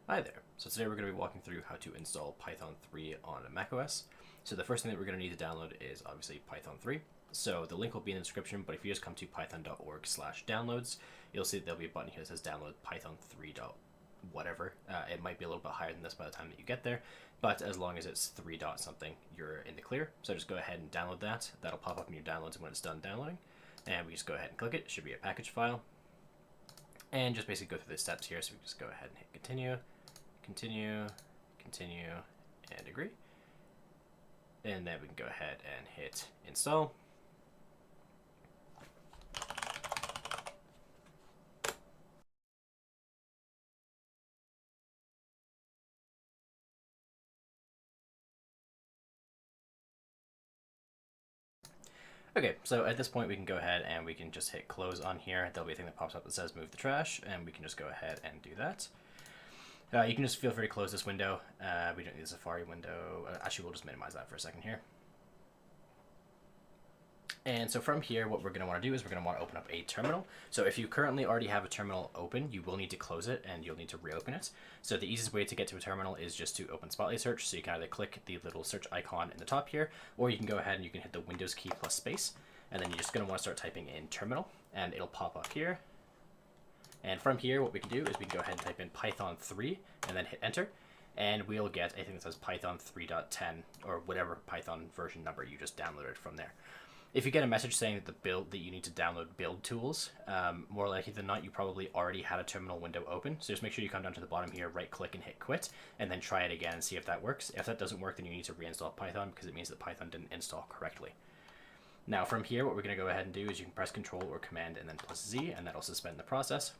Hi there. So today we're going to be walking through how to install Python 3 on a macOS. So the first thing that we're going to need to download is obviously Python 3. So the link will be in the description, but if you just come to python.org/downloads, you'll see that there'll be a button here that says download Python 3. Whatever. It might be a little bit higher than this by the time that you get there, but as long as it's 3 dot something, you're in the clear. So just go ahead and download that. That'll pop up in your downloads when it's done downloading. And we just go ahead and click it. It should be a package file. And just basically go through the steps here. So we just go ahead and hit continue. Continue, and agree. And then we can go ahead and hit install. Okay, so at this point we can go ahead and we can just hit close on here. There'll be a thing that pops up that says move the trash, and we can just go ahead and do that. You can just feel free to close this window. We don't need the Safari window. Actually, we'll just minimize that for a second here. And so from here, what we're going to want to do is we're going to want to open up a terminal. So if you currently already have a terminal open, you will need to close it and you'll need to reopen it. So the easiest way to get to a terminal is just to open Spotlight Search. So you can either click the little search icon in the top here, or you can go ahead and you can hit the Windows key plus space. And then you're just going to want to start typing in terminal, and it'll pop up here. And from here, what we can do is we can go ahead and type in Python 3 and then hit enter. And we'll get a thing that says Python 3.10 or whatever Python version number you just downloaded from there. If you get a message saying that you need to download build tools, more likely than not, you probably already had a terminal window open. So just make sure you come down to the bottom here, right click and hit quit, and then try it again and see if that works. If that doesn't work, then you need to reinstall Python because it means that Python didn't install correctly. Now from here, what we're going to go ahead and do is you can press Control or Command and then plus Z, and that'll suspend the process.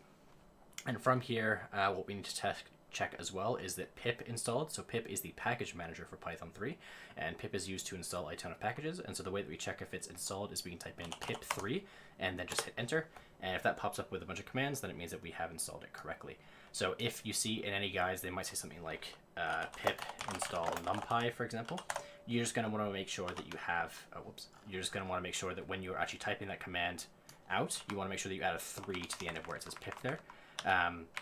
And from here, what we need to check as well is that pip installed. So pip is the package manager for Python 3, and pip is used to install a ton of packages. And so the way that we check if it's installed is we can type in pip3 and then just hit enter. And if that pops up with a bunch of commands, then it means that we have installed it correctly. So if you see in any guides, they might say something like pip install numpy, for example. You're just going to want to make sure that you have, you're just going to want to make sure that when you're actually typing that command out, you want to make sure that you add a 3 to the end of where it says pip there.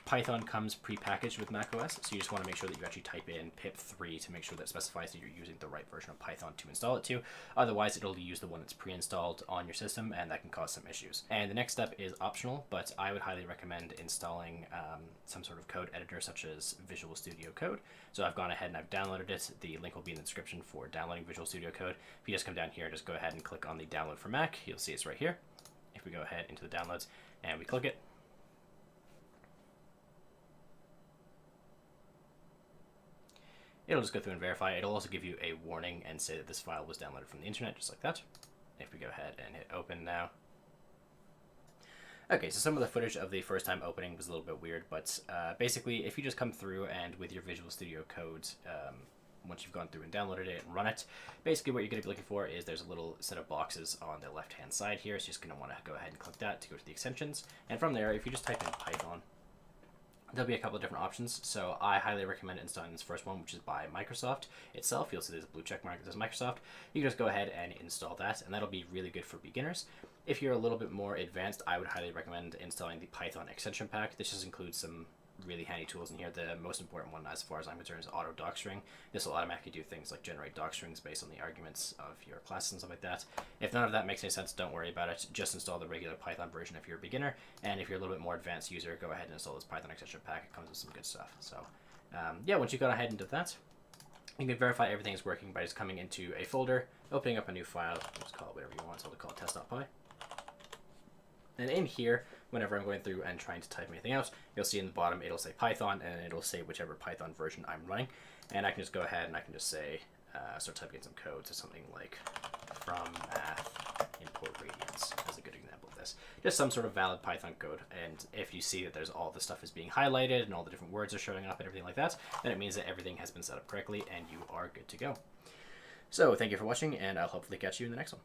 Python comes pre-packaged with macOS, so you just want to make sure that you actually type in pip3 to make sure that specifies that you're using the right version of Python to install it to. Otherwise, it'll use the one that's pre-installed on your system, and that can cause some issues. And the next step is optional, but I would highly recommend installing some sort of code editor such as Visual Studio Code. So I've gone ahead and I've downloaded it. The link will be in the description for downloading Visual Studio Code. If you just come down here, just go ahead and click on the download for Mac. You'll see it's right here. If we go ahead into the downloads and we click it, it'll just go through and verify. It'll also give you a warning and say that this file was downloaded from the internet, just like that. If we go ahead and hit open now. Okay, so some of the footage of the first time opening was a little bit weird, but basically if you just come through and with your Visual Studio Code, once you've gone through and downloaded it and run it, basically what you're going to be looking for is there's a little set of boxes on the left hand side here, so you're just going to want to go ahead and click that to go to the extensions. And from there, if you just type in Python, there'll be a couple of different options. So I highly recommend installing this first one, which is by Microsoft itself. You'll see there's a blue check mark that says Microsoft. You can just go ahead and install that, and that'll be really good for beginners. If you're a little bit more advanced, I would highly recommend installing the Python extension pack. This just includes some really handy tools in here. The most important one, as far as I'm concerned, is auto docstring. This will automatically do things like generate docstrings based on the arguments of your classes and stuff like that. If none of that makes any sense, don't worry about it. Just install the regular Python version if you're a beginner, and if you're a little bit more advanced user, go ahead and install this Python extension pack. It comes with some good stuff. So yeah, once you've gone ahead and did that, you can verify everything is working by just coming into a folder, opening up a new file. Just call it whatever you want. So I'll call it test.py. And in here, whenever I'm going through and trying to type anything out, you'll see in the bottom it'll say Python, and it'll say whichever Python version I'm running. And I can just go ahead and I can just say, start typing in some code, so something like from math import radians as a good example of this. Just some sort of valid Python code. And if you see that there's all the stuff is being highlighted and all the different words are showing up and everything like that, then it means that everything has been set up correctly and you are good to go. So thank you for watching, and I'll hopefully catch you in the next one.